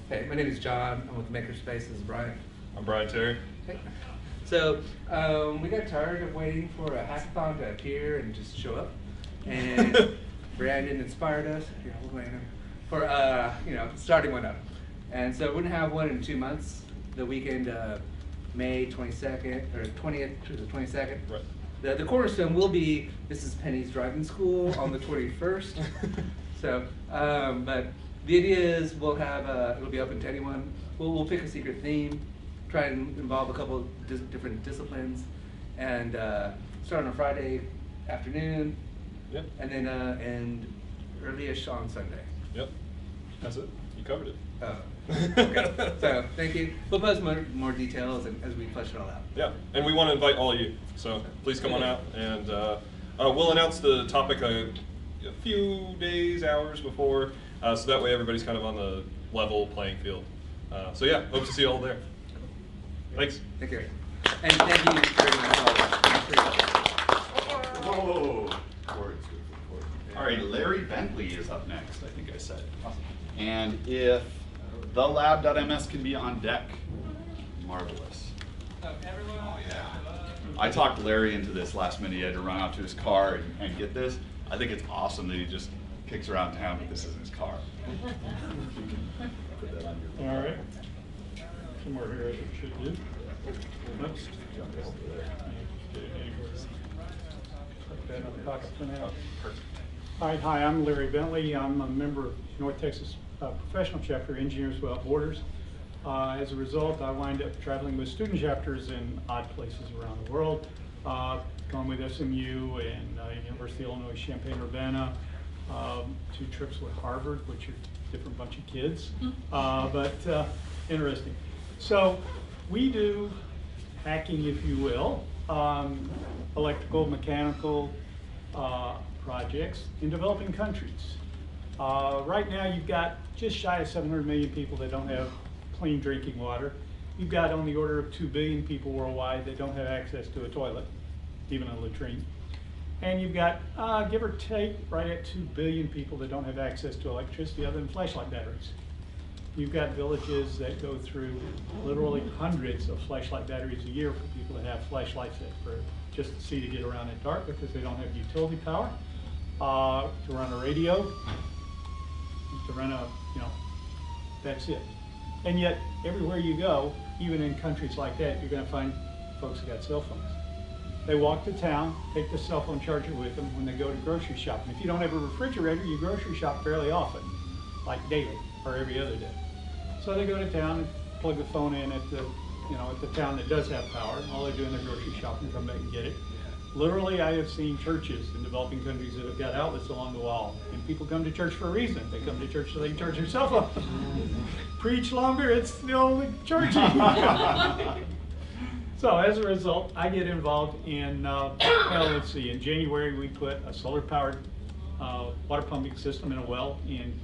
Hey, my name is John. I'm with MakerSpace. This is Brian. I'm Brian Terry. Hey. So we got tired of waiting for a hackathon to appear and just show up, and Brandon inspired us. We're waiting for starting one up, and so we're gonna have one in 2 months, the weekend May 22nd or 20th to the 22nd. Right. The cornerstone will be Mrs. Penny's driving school on the 21st. So, but the idea is we'll have it'll be open to anyone. We'll pick a secret theme, try and involve a couple of different disciplines, and start on a Friday afternoon. Yep. And then end early-ish on Sunday. Yep. That's it. You covered it. Oh. Okay. So thank you. We'll post more details as we flesh it all out. Yeah, and we want to invite all of you. So please come on out, and we'll announce the topic a few days, hours before, so that way everybody's kind of on the level playing field. So yeah, hope to see you all there. Thanks. Take care. And thank you very much. Whoa. All right, Larry Bentley is up next, I think I said. Awesome. And if TheLab.ms can be on deck, marvelous. Oh, yeah. I talked Larry into this last minute. He had to run out to his car and get this. I think it's awesome that he just kicks around town with this in his car. Put that on your All right. Somewhere here as it should do. Oops. Put that on the pocket for now. All right, hi, I'm Larry Bentley. I'm a member of North Texas Professional Chapter Engineers Without Borders. As a result, I wind up traveling with student chapters in odd places around the world. Gone with SMU and University of Illinois Champaign-Urbana, 2 trips with Harvard, which are a different bunch of kids, but interesting. So we do hacking, if you will, electrical, mechanical projects in developing countries. Right now you've got just shy of 700 million people that don't have clean drinking water. You've got on the order of 2 billion people worldwide that don't have access to a toilet, even a latrine. And you've got, give or take, right at 2 billion people that don't have access to electricity other than flashlight batteries. You've got villages that go through literally hundreds of flashlight batteries a year for people that have flashlights that for just to see to get around at dark because they don't have utility power, to run a radio, to run a, that's it. And yet, everywhere you go, even in countries like that, you're going to find folks that got cell phones. They walk to town, take the cell phone charger with them when they go to grocery shopping. If you don't have a refrigerator, you grocery shop fairly often, like daily or every other day. So they go to town and plug the phone in at the, at the town that does have power. And all they do in their grocery shopping, come back and get it. Literally, I have seen churches in developing countries that have got outlets along the wall. And people come to church for a reason. They come to church so they can charge their cell phone. Preach longer, it's still churchy. So as a result, I get involved in, let's see, in January we put a solar-powered water pumping system in a well in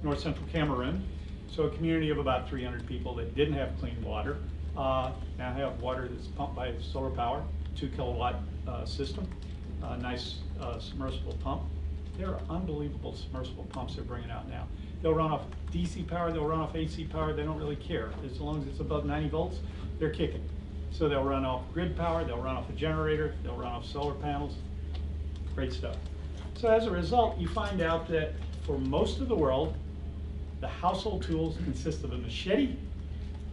north central Cameroon. So a community of about 300 people that didn't have clean water now have water that's pumped by solar power, 2 kilowatt system, nice submersible pump. They're unbelievable submersible pumps they're bringing out now. They'll run off DC power, they'll run off AC power, they don't really care. As long as it's above 90 volts, they're kicking. So they'll run off grid power, they'll run off a generator, they'll run off solar panels, great stuff. So as a result, you find out that for most of the world, the household tools consist of a machete,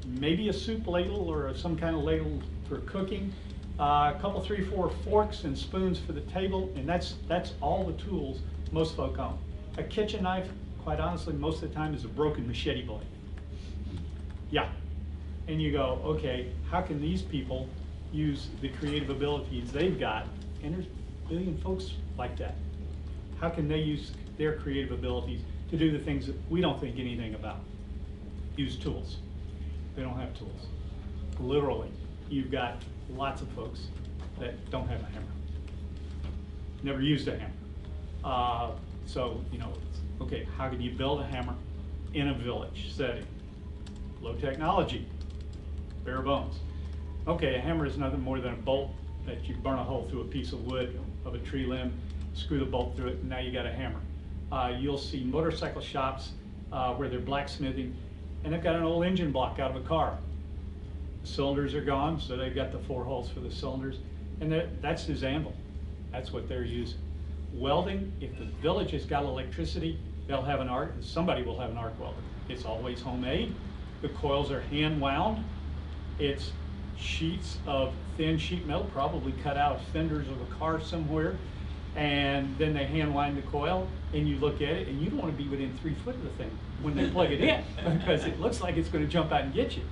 maybe a soup ladle or some kind of ladle for cooking, a couple, 3, 4 forks and spoons for the table, and that's all the tools most folk own. A kitchen knife, quite honestly, most of the time is a broken machete blade. Yeah. And you go, okay, how can these people use the creative abilities they've got? And there's a billion folks like that. How can they use their creative abilities to do the things that we don't think anything about? Use tools. They don't have tools. Literally, you've got lots of folks that don't have a hammer. Never used a hammer. So, okay, how can you build a hammer in a village setting? Low technology, bare bones. Okay, a hammer is nothing more than a bolt that you burn a hole through a piece of wood of a tree limb, screw the bolt through it, and now you got a hammer. You'll see motorcycle shops where they're blacksmithing and they've got an old engine block out of a car. The cylinders are gone, so they've got the 4 holes for the cylinders, and that's his anvil. That's what they're using. Welding, if the village has got electricity, they'll have an arc, somebody will have an arc welder. It's always homemade. The coils are hand wound. It's sheets of thin sheet metal, probably cut out of fenders of a car somewhere, and then they hand wind the coil, and you look at it, and you don't want to be within 3 foot of the thing when they plug it in, because it looks like it's going to jump out and get you.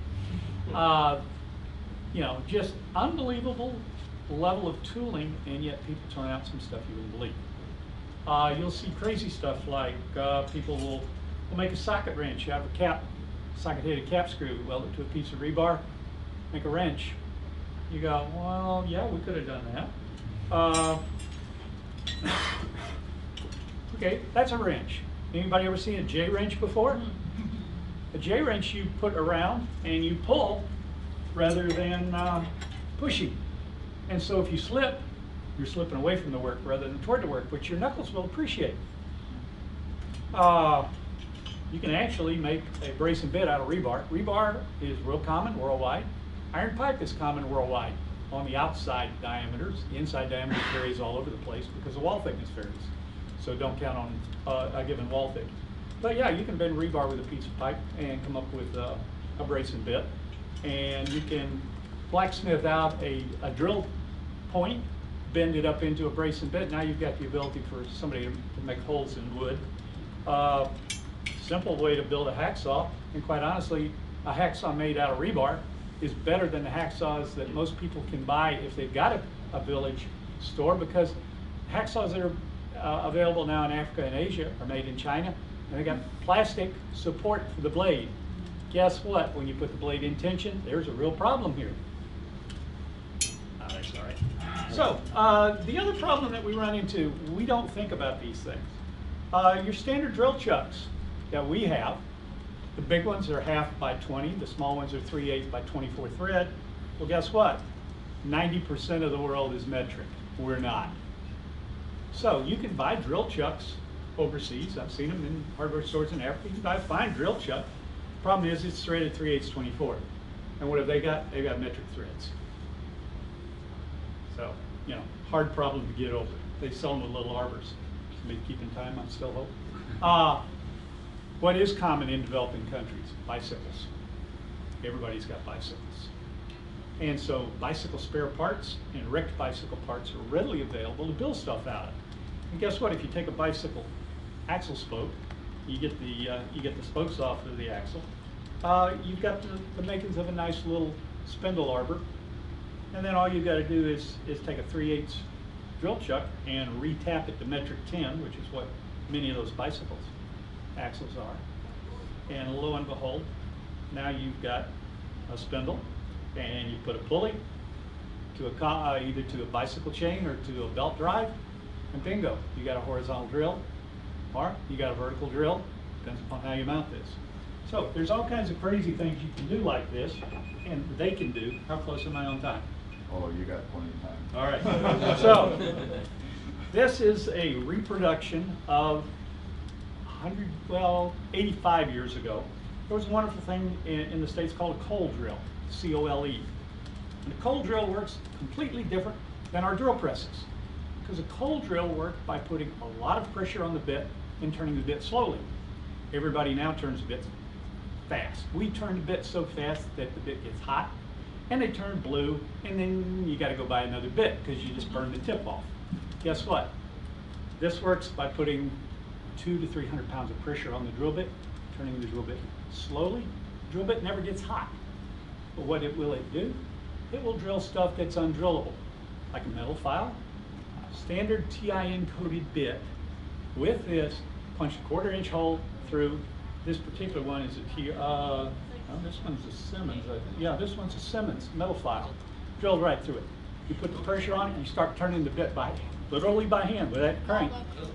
You know, just unbelievable level of tooling, and yet people turn out some stuff you wouldn't believe. You'll see crazy stuff like people will make a socket wrench out of a cap, socket-headed cap screw, weld it to a piece of rebar, make a wrench. You go, well, yeah, we could have done that. Okay, that's a wrench. Anybody ever seen a J-wrench before? A J-wrench you put around and you pull rather than pushing. And so if you slip, you're slipping away from the work rather than toward the work, which your knuckles will appreciate. You can actually make a brace and bit out of rebar. Rebar is real common worldwide. Iron pipe is common worldwide on the outside diameters. The inside diameter varies all over the place because the wall thickness varies. So don't count on a given wall thickness. But yeah, you can bend rebar with a piece of pipe and come up with a brace and bit. And you can blacksmith out a drill point, bend it up into a brace and bit. Now you've got the ability for somebody to make holes in wood. Simple way to build a hacksaw, and quite honestly, a hacksaw made out of rebar is better than the hacksaws that most people can buy if they've got a village store, because hacksaws that are available now in Africa and Asia are made in China, and they got plastic support for the blade. Guess what? When you put the blade in tension, there's a real problem here. That's all right. So the other problem that we run into, we don't think about these things. Your standard drill chucks that we have, the big ones are 1/2 by 20, the small ones are 3/8 by 24 thread. Well, guess what? 90% of the world is metric. We're not. So you can buy drill chucks overseas. I've seen them in hardware stores in Africa. You can buy a fine drill chuck. Problem is, it's threaded 3/8 24. And what have they got? They've got metric threads. So, you know, hard problem to get over. They sell them with little arbors. Somebody keeping time? I still hope. What is common in developing countries? Bicycles. Everybody's got bicycles. And so bicycle spare parts and wrecked bicycle parts are readily available to build stuff out of. And guess what? If you take a bicycle axle spoke, you get the spokes off of the axle. You've got the makings of a nice little spindle arbor. And then all you've got to do is take a 3/8 drill chuck and retap it to metric 10, which is what many of those bicycles axles are. And lo and behold, now you've got a spindle, and you put a pulley to either to a bicycle chain or to a belt drive, and bingo, you got a horizontal drill, or you got a vertical drill, depends upon how you mount this. So there's all kinds of crazy things you can do like this, and they can do. How close am I on time? Oh, you got plenty of time. All right. So this is a reproduction of 85 years ago. There was a wonderful thing in the States called a coal drill, C-O-L-E. And the coal drill works completely different than our drill presses, because a coal drill worked by putting a lot of pressure on the bit and turning the bit slowly. Everybody now turns the bits fast. We turn the bit so fast that the bit gets hot, and they turn blue, and then you got to go buy another bit because you just burned the tip off. Guess what? This works by putting 200 to 300 pounds of pressure on the drill bit, turning the drill bit slowly. The drill bit never gets hot. But what will it do? It will drill stuff that's undrillable, like a metal file. Standard TIN coated bit with this, punch a 1/4 inch hole through. This particular one is this one's a Simmons. Yeah, this one's a Simmons metal file. Drilled right through it. You put the pressure on it, and you start turning the bit literally by hand with that crank,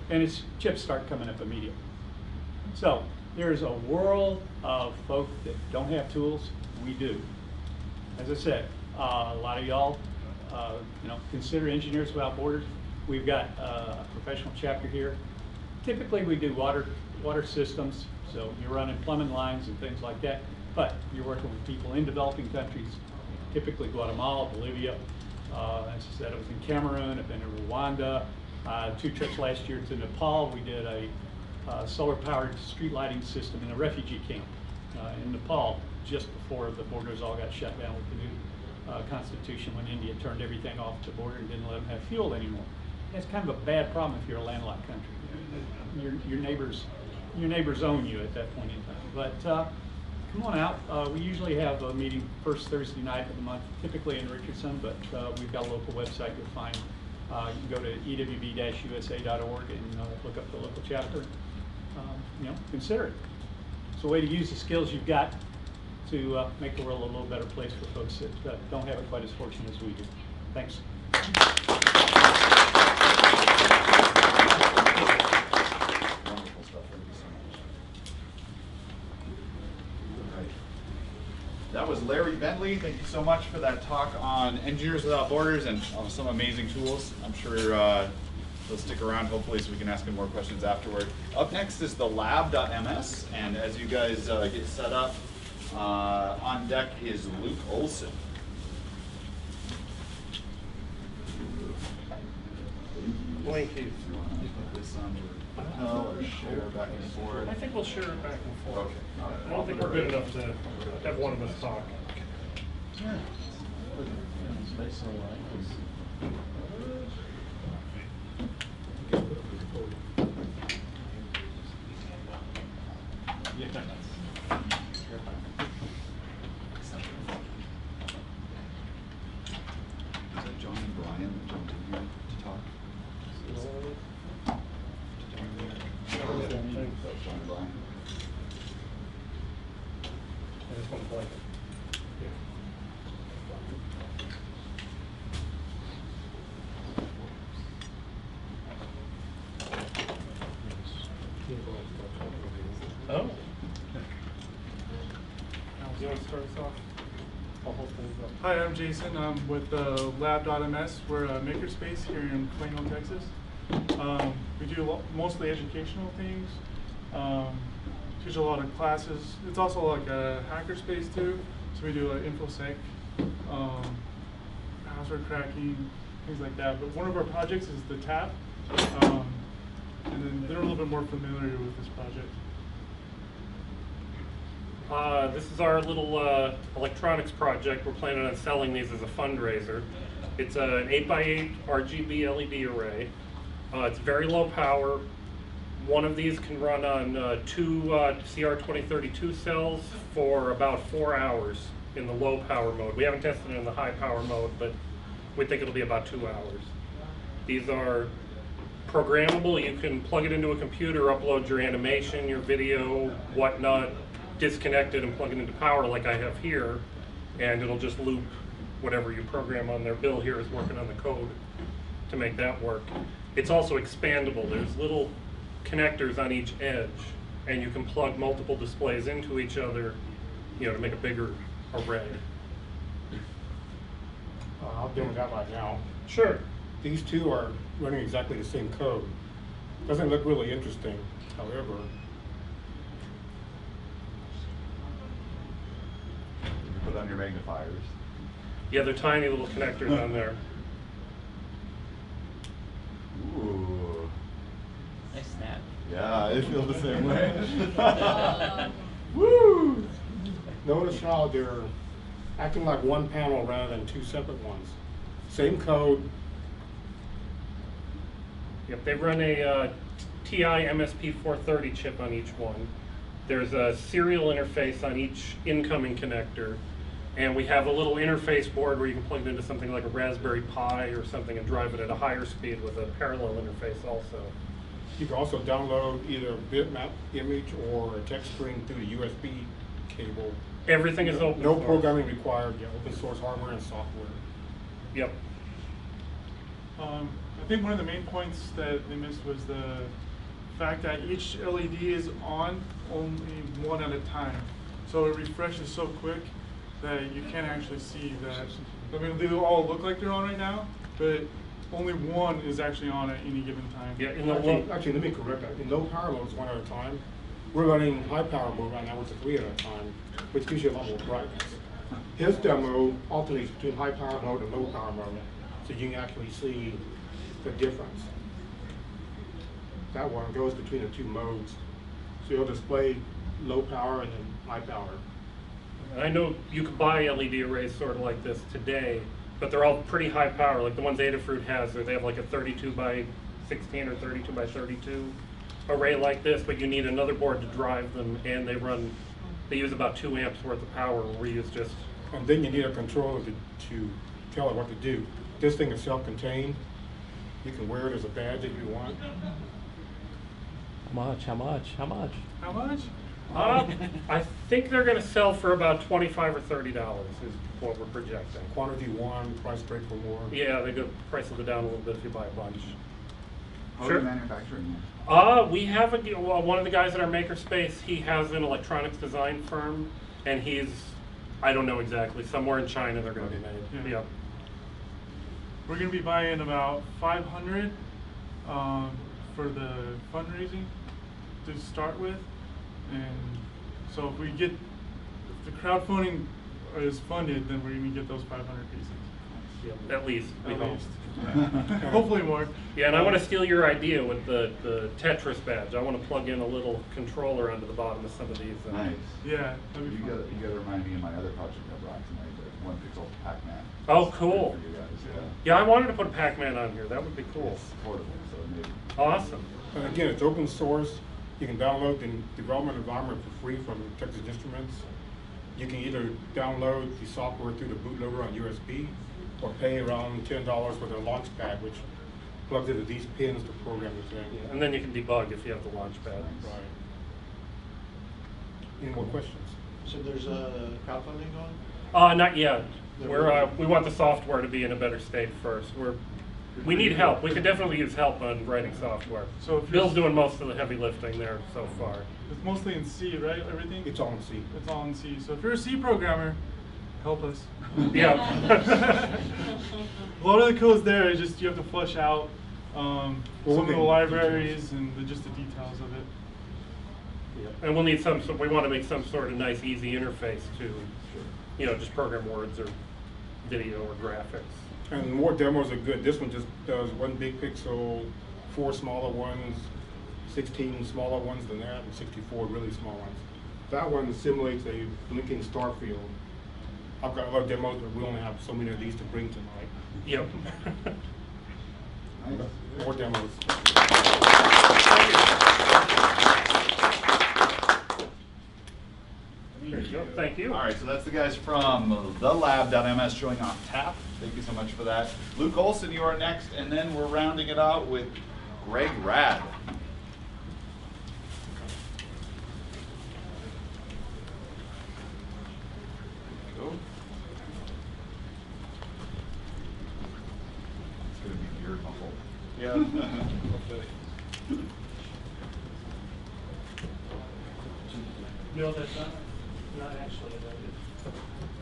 and its chips start coming up immediately. So there's a world of folk that don't have tools. We do. As I said, a lot of y'all, consider Engineers Without Borders. We've got a professional chapter here. Typically, we do water water systems, so you're running plumbing lines and things like that, but you're working with people in developing countries, typically Guatemala, Bolivia. As I said, I was in Cameroon, I've been in Rwanda, 2 trips last year to Nepal. We did a solar-powered street lighting system in a refugee camp in Nepal just before the borders all got shut down with the new constitution, when India turned everything off at the border and didn't let them have fuel anymore. That's kind of a bad problem if you're a landlocked country. Your neighbors own you at that point in time. But come on out. We usually have a meeting first Thursday night of the month, typically in Richardson, but we've got a local website you'll find. You can go to ewb-usa.org and look up the local chapter. Consider it. It's a way to use the skills you've got to make the world a little better place for folks that don't have it quite as fortunate as we do. Thanks. Wonderful stuff. Thank you so much. All right. That was Larry Bentley. Thank you so much for that talk on Engineers Without Borders and some amazing tools. I'm sure they'll stick around, hopefully, so we can ask him more questions afterward. Up next is TheLab.ms, and as you guys get set up, on deck is Luke Olsen. Thank you. Put this on your or share back and forth. I think we'll share it back and forth. Okay. All right. I don't think we're good enough to have one of us talk. Is that John and Brian that jumped in here to talk? John and Brian. I just want to blank it. Oh. You want to start us off? I'll hold things up. Hi, I'm Jason. I'm with TheLab.ms. We're a makerspace here in Plano, Texas. We do mostly educational things. Teach a lot of classes. It's also like a hackerspace too. So we do like InfoSec, password cracking, things like that. But one of our projects is the TAP. And then they're a little bit more familiar with this project. This is our little electronics project. We're planning on selling these as a fundraiser. It's an 8x8 RGB LED array. It's very low power. One of these can run on 2 CR2032 cells for about 4 hours in the low power mode. We haven't tested it in the high power mode, but we think it'll be about 2 hours. These are programmable. You can plug it into a computer, upload your animation, your video, whatnot, disconnect it and plug it into power like I have here, and it'll just loop whatever you program on there. Bill here is working on the code to make that work. It's also expandable. There's little connectors on each edge, and you can plug multiple displays into each other, to make a bigger array. I'll deal with that right now. Sure. These two are running exactly the same code. Doesn't look really interesting, however. You put on your magnifiers. Yeah, they're tiny little connectors on there. Ooh. Nice snap. Yeah, I feel the same way. Woo! Notice how they're acting like one panel rather than two separate ones. Same code. Yep, they run a TI MSP430 chip on each one. There's a serial interface on each incoming connector, and we have a little interface board where you can plug it into something like a Raspberry Pi or something and drive it at a higher speed with a parallel interface also. You can also download either a bitmap image or a text string through the USB cable. Everything is open No source. programming required, yeah, open source hardware and software. Yep. I think one of the main points that they missed was the fact that each LED is on only one at a time. So it refreshes so quick that you can't actually see that. I mean, they all look like they're on right now, but only one is actually on at any given time. Yeah, in the Actually, let me correct that. In low power modes, one at a time. We're running high power mode right now, which is 3 at a time, which gives you a lot more brightness. His demo alternates between high power mode and low power mode, so you can actually see the difference. That one goes between the two modes. So you'll display low power and then high power. I know you could buy LED arrays sort of like this today, but they're all pretty high power. Like the ones Adafruit has, or they have like a 32 by 16 or 32 by 32 array like this, but you need another board to drive them, and they use about 2 amps worth of power, where we use just. And then you need a controller to tell it what to do. This thing is self-contained. You can wear it as a badge if you want. How much? How much? How much? How much? I think they're going to sell for about $25 or $30 is what we're projecting. Quantity one, price break for more. Yeah, price will go down a little bit if you buy a bunch. How Sure. are you manufacturing We have one of the guys at our makerspace. He has an electronics design firm, and I don't know exactly, somewhere in China they're going to be made. Yeah. We're going to be buying about 500 for the fundraising to start with, and so if the crowdfunding is funded, then we're going to get those 500 pieces. Yeah, at least. We At hope. least. Hopefully more. Yeah, and I want to steal your idea with the Tetris badge. I want to plug in a little controller onto the bottom of some of these. Nice. Yeah, that'd be You fun. gotta remind me of my other project I brought tonight, the one pixel Pac-Man. Oh, cool. For you guys, Yeah, I wanted to put a Pac-Man on here. That would be cool. It's portable, so maybe. Awesome. And again, it's open source. You can download the development environment for free from Texas Instruments. You can either download the software through the bootloader on USB, or pay around $10 for the launch pad, which plugs into these pins to program the thing. Yeah, and then you can debug if you have the launch pad. Right. Any more questions? So there's a crowdfunding going? Not yet. We want the software to be in a better state first. We need help. We could definitely use help on writing software. So if Bill's doing most of the heavy lifting there so far. It's mostly in C, right? Everything? It's all in C. It's all in C. So if you're a C programmer, help us. Yeah. A lot of the code's there. It's just you have to flush out some of the libraries and just the details of it. And we'll need we want to make some sort of nice, easy interface to, just program words or video or graphics. And more demos are good. This one just does 1 big pixel, 4 smaller ones, 16 smaller ones than that, and 64 really small ones. That one simulates a blinking star field. I've got other demos, but we only have so many of these to bring tonight. Yep. More demos. There you go. Thank you. All right, so that's the guys from TheLab.ms showing off TAP. Thank you so much for that. Luke Olsen, you are next, and then we're rounding it out with Greg Rad. Go. It's going to be weird muffled. Yeah. No, that's not actually.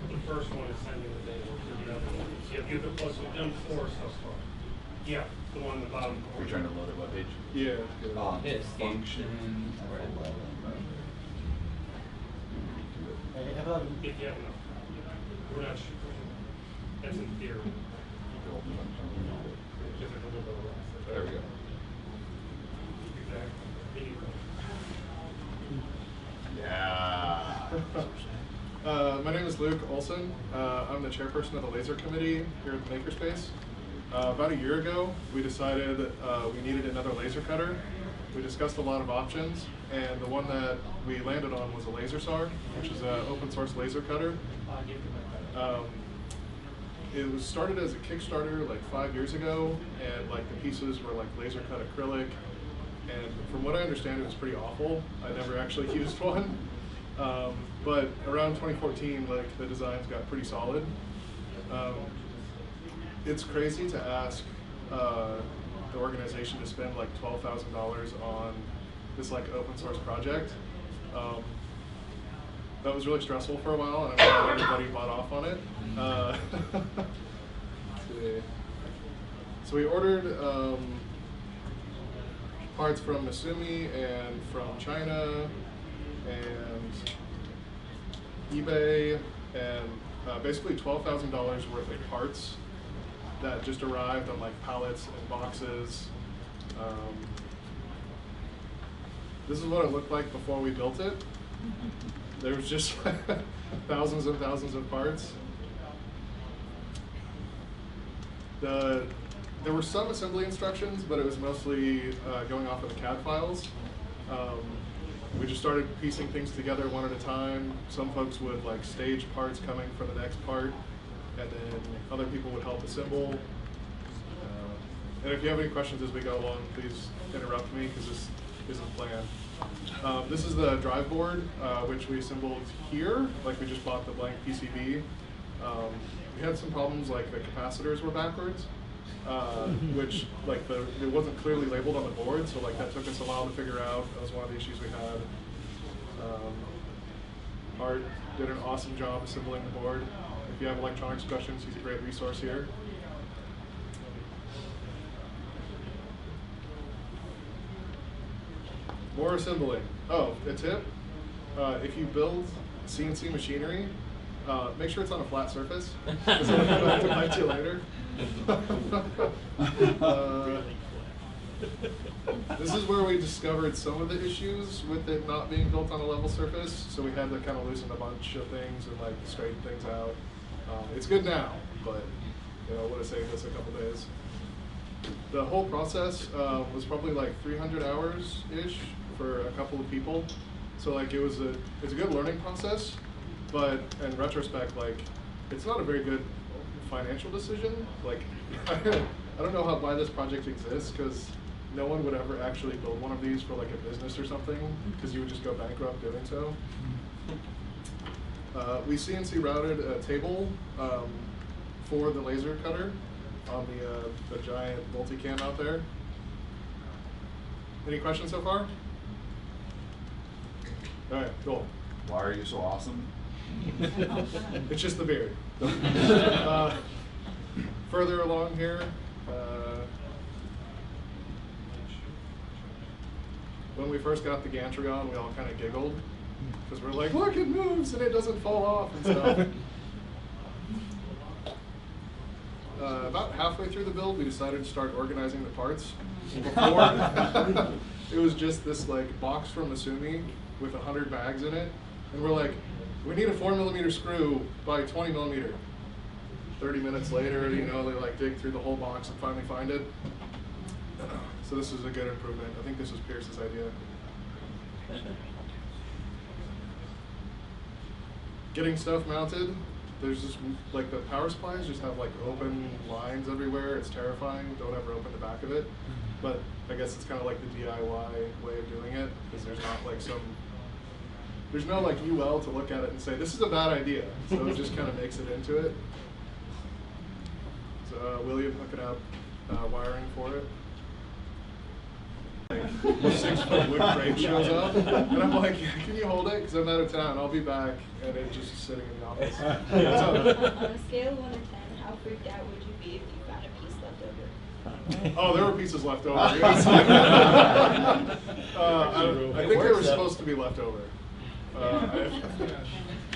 The first one is sending the data to the other one. Yeah, you've done 4 so far. Yeah, the one on the bottom. We're trying to load a webpage. Yeah. Yes. Function. Yeah, no. We're not sure. That's in theory. There we go. Yeah. My name is Luke Olsen. I'm the chairperson of the laser committee here at the Makerspace. About a year ago, we decided we needed another laser cutter. We discussed a lot of options, and the one that we landed on was a LaserSAR, which is an open source laser cutter. It was started as a Kickstarter like 5 years ago, and like the pieces were like laser cut acrylic. And from what I understand, it was pretty awful. I never actually used one. But around 2014, like the designs got pretty solid. It's crazy to ask the organization to spend like $12,000 on this like open source project. That was really stressful for a while, and I'm glad everybody bought off on it. So So we ordered parts from Misumi and from China and eBay, and basically $12,000 worth of parts that just arrived on like pallets and boxes. This is what it looked like before we built it. There was just thousands and thousands of parts. There were some assembly instructions, but it was mostly going off of the CAD files. We just started piecing things together one at a time. Some folks would like stage parts coming for the next part, and then other people would help assemble. And if you have any questions as we go along, please interrupt me, because this isn't planned. This is the drive board, which we assembled here. Like, we just bought the blank PCB. We had some problems, like the capacitors were backwards, which like it wasn't clearly labeled on the board, so like that took us a while to figure out. That was one of the issues we had. Art did an awesome job assembling the board. If you have electronics questions, he's a great resource here. More assembling. Oh, a tip: if you build CNC machinery, make sure it's on a flat surface, because it'll come back to bite you later. This is where we discovered some of the issues with it not being built on a level surface, so we had to kind of loosen a bunch of things and like straighten things out. It's good now, but would have saved us a couple days. The whole process was probably like 300 hours-ish for a couple of people. So like it's a good learning process, but in retrospect, like it's not a very good financial decision. Like I don't know why this project exists, because no one would ever actually build one of these for like a business or something, because you would just go bankrupt doing so. We CNC routed a table for the laser cutter on the giant multicam out there. Any questions so far? All right, cool. Why are you so awesome? It's just the beard. Further along here, when we first got the gantry on, we all kind of giggled, because we're like, look, it moves and it doesn't fall off and stuff. About halfway through the build, we decided to start organizing the parts. Before, it was just this like box from Misumi with 100 bags in it, and we're like, we need a 4mm screw by 20mm. 30 minutes later, they like dig through the whole box and finally find it. So this is a good improvement. I think this was Pierce's idea. Getting stuff mounted. There's just like the power supplies just have like open lines everywhere. It's terrifying. Don't ever open the back of it. But I guess it's kind of like the DIY way of doing it, because there's not like there's no like UL to look at it and say, this is a bad idea. So it just kind of makes it into it. So William hooking up wiring for it. Like 6-foot wood crate shows up, and I'm like, can you hold it? Because I'm out of town. I'll be back. And it's just sitting in the office. On a scale of 1 to 10, how freaked out would you be if you found a piece left over? Oh, there were pieces left over. I think they were supposed to be left over.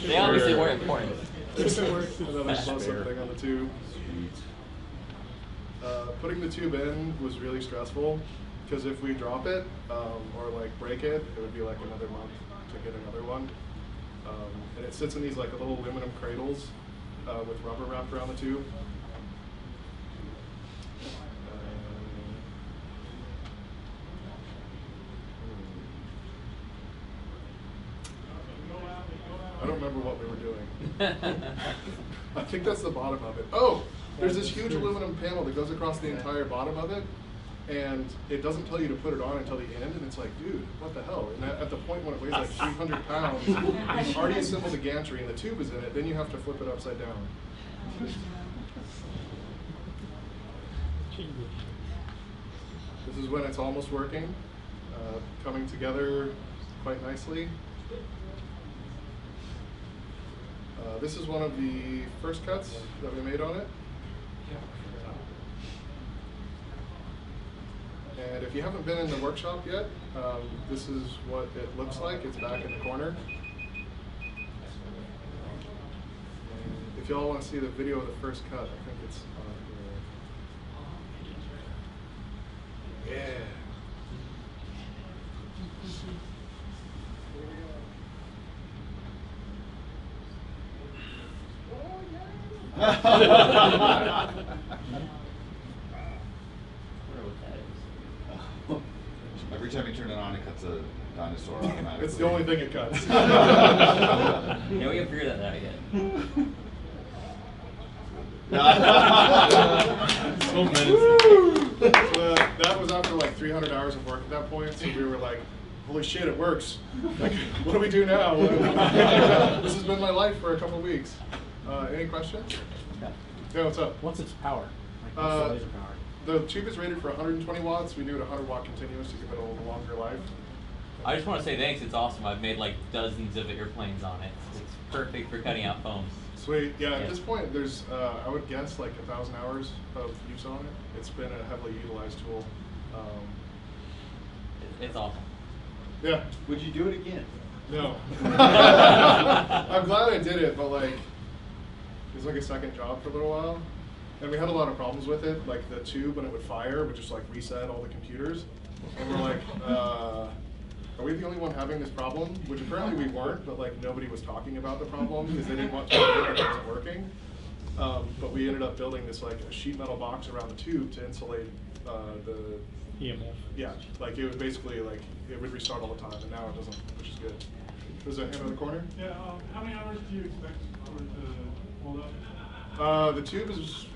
They obviously were important. Another close-up thing on the tube. Putting the tube in was really stressful, because if we drop it or like break it, it would be like another month to get another one. And it sits in these like little aluminum cradles with rubber wrapped around the tube. I don't remember what we were doing. I think that's the bottom of it. Oh, there's this huge aluminum panel that goes across the entire bottom of it, and it doesn't tell you to put it on until the end, and it's like, dude, what the hell? And at the point when it weighs like 300 pounds, you've already assembled the gantry and the tube is in it, then you have to flip it upside down. This is when it's almost working, coming together quite nicely. This is one of the first cuts that we made on it. And if you haven't been in the workshop yet, this is what it looks like. It's back in the corner. And if y'all want to see the video of the first cut, I think it's here. Yeah. Every time you turn it on, it cuts a dinosaur automatically. It's the only thing it cuts. Yeah, we haven't figured that out yet. So menacing. That was after like 300 hours of work at that point, so we were like, holy shit, it works. Like, what do we do now? This has been my life for a couple weeks. Any questions? Yeah, what's up? What's its power? Like, what's the laser power? The tube is rated for 120 watts. We do it 100 watt continuous to give it a little longer life. I just want to say thanks. It's awesome. I've made like dozens of airplanes on it. It's perfect for cutting out foams. Sweet. Yeah, at this point, there's, I would guess, like 1,000 hours of use on it. It's been a heavily utilized tool. It's awesome. Yeah. Would you do it again? No. I'm glad I did it, but like, it was like a second job for a little while. And we had a lot of problems with it, like the tube, when it would fire, would just like reset all the computers. And we're like, are we the only one having this problem? Which apparently we weren't, but like nobody was talking about the problem because they didn't want to admit that it wasn't working. But we ended up building this like a sheet metal box around the tube to insulate the EMF. Yeah, like it was basically like it would restart all the time, and now it doesn't, which is good. There's a hand in the corner. Yeah. How many hours do you expect for it to hold up? The tube is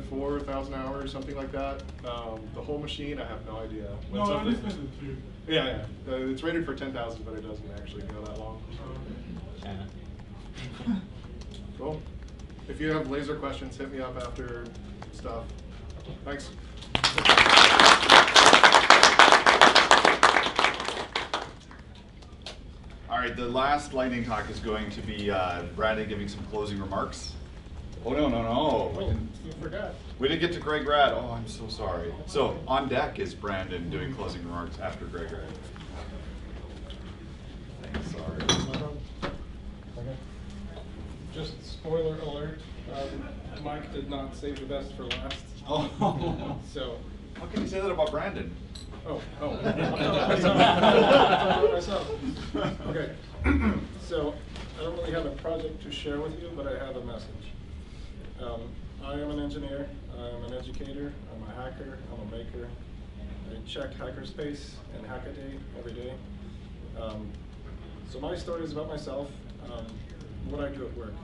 4,000 hours, something like that. The whole machine, I have no idea. No, I just meant the tube. Yeah. It's rated for 10,000, but it doesn't actually go that long. China. Cool. If you have laser questions, hit me up after stuff. Thanks. All right, the last lightning talk is going to be Brandon giving some closing remarks. Oh, no. You forgot. We didn't get to Greg Rad. Oh, I'm so sorry. So on deck is Brandon doing closing remarks after Greg Rad. Sorry. Okay. Just spoiler alert, Mike did not save the best for last. Oh. So. How can you say that about Brandon? Oh. Myself. Okay. So I don't really have a project to share with you, but I have a message. I am an engineer, I'm an educator, I'm a hacker, I'm a maker. I check Hackerspace and Hackaday every day. So my story is about myself, what I do at work.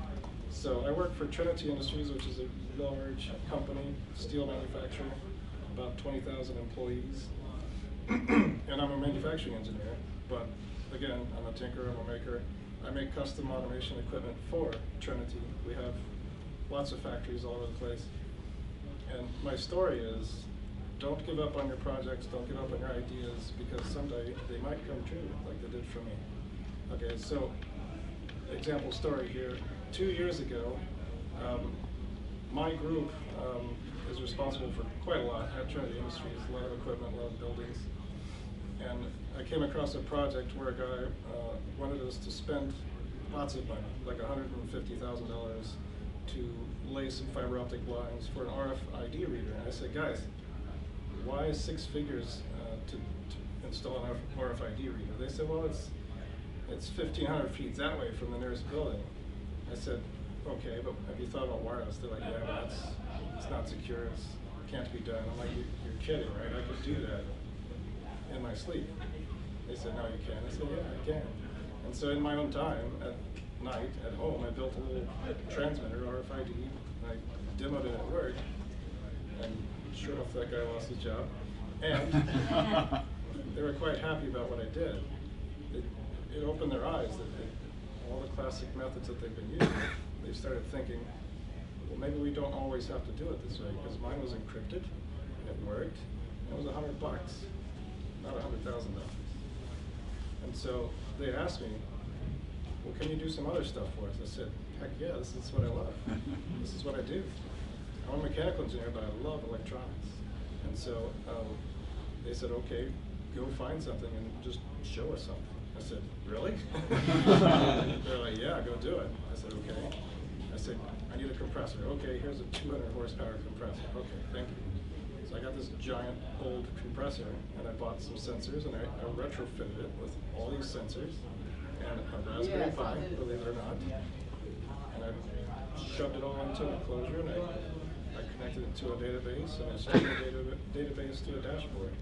So I work for Trinity Industries, which is a large company, steel manufacturer, about 20,000 employees. And I'm a manufacturing engineer, but again, I'm a tinker, I'm a maker. I make custom automation equipment for Trinity. We have lots of factories all over the place. And my story is, don't give up on your projects, don't give up on your ideas, because someday they might come true, like they did for me. Okay, so example story here. 2 years ago, my group is responsible for quite a lot at Trinity Industries, a lot of equipment, a lot of buildings. And I came across a project where a guy wanted us to spend lots of money, like $150,000 to lay some fiber optic lines for an RFID reader. And I said, guys, why 6 figures to install an RFID reader? They said, well, it's 1,500 feet that way from the nearest building. I said, okay, but have you thought about wireless? They're like, yeah, but it's not secure, it can't be done. I'm like, you're kidding, right? I could do that in my sleep. They said, no, you can't. I said, yeah, I can. And so in my own time, at night, at home, I built a little transmitter, RFID, and I demoed it at work, and sure enough, that guy lost his job. And they were quite happy about what I did. It opened their eyes that all the classic methods that they've been using, they started thinking, well, maybe we don't always have to do it this way, because mine was encrypted, and it worked, and it was $100, not $100,000. And so they asked me, well, can you do some other stuff for us? I said, heck yeah, this is what I love. This is what I do. I'm a mechanical engineer, but I love electronics. And so they said, okay, go find something and just show us something. I said, really? They're like, yeah, go do it. I said, okay. I said, I need a compressor. Okay, here's a 200 horsepower compressor. Okay, thank you. So I got this giant old compressor, and I bought some sensors, and I retrofitted it with all these sensors, and a Raspberry Pi, believe it or not. And I shoved it all into an enclosure, and I connected it to a database, and I streamed the database to a dashboard.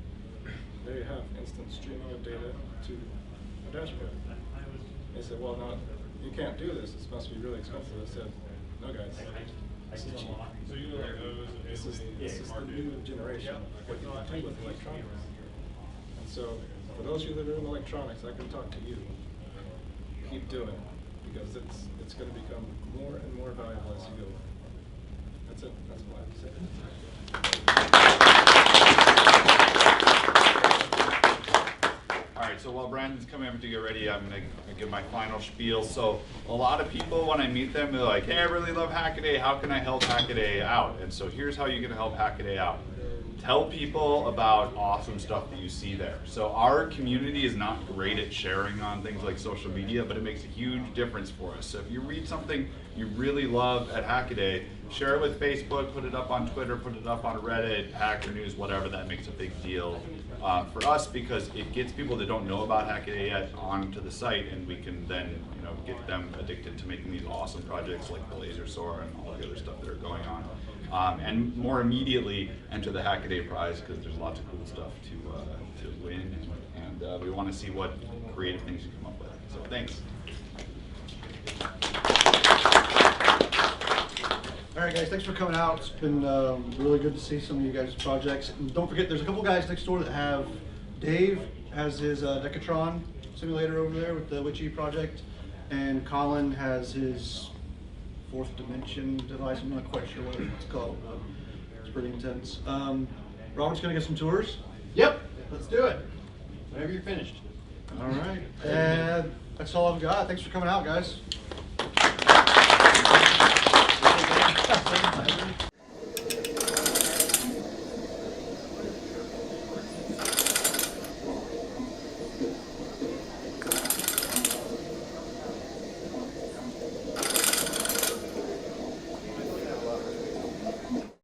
There you have instant streaming of data to a dashboard. They said, well, no, you can't do this. This must be really expensive. I said, no, guys, this is cheap. So you know, like, This is the new generation of what you can do with electronics. And so, for those of you that are in electronics, I can talk to you. Keep doing it, because it's going to become more and more valuable as you go. That's it. That's what I have to say. All right, so while Brandon's coming up to get ready, I'm gonna give my final spiel. So a lot of people, when I meet them, they're like, hey, I really love Hackaday. How can I help Hackaday out? And so here's how you can help Hackaday out. Tell people about awesome stuff that you see there. So our community is not great at sharing on things like social media, but it makes a huge difference for us. So if you read something you really love at Hackaday, share it with Facebook, put it up on Twitter, put it up on Reddit, Hacker News, whatever. That makes a big deal for us, because it gets people that don't know about Hackaday yet onto the site, and we can then get them addicted to making these awesome projects like the laser saw and all the other stuff that are going on. And more immediately enter the Hackaday prize, because there's lots of cool stuff to win, and we want to see what creative things you come up with. So thanks. All right, guys, thanks for coming out. It's been really good to see some of you guys' projects. And don't forget, there's a couple guys next door that have, Dave has his Decatron simulator over there with the Witchy project, and Colin has his fourth dimension device. I'm not quite sure what it's called, but it's pretty intense. Robert's gonna get some tours. Yep, let's do it. Whenever you're finished. All right, and that's all I've got. Thanks for coming out, guys.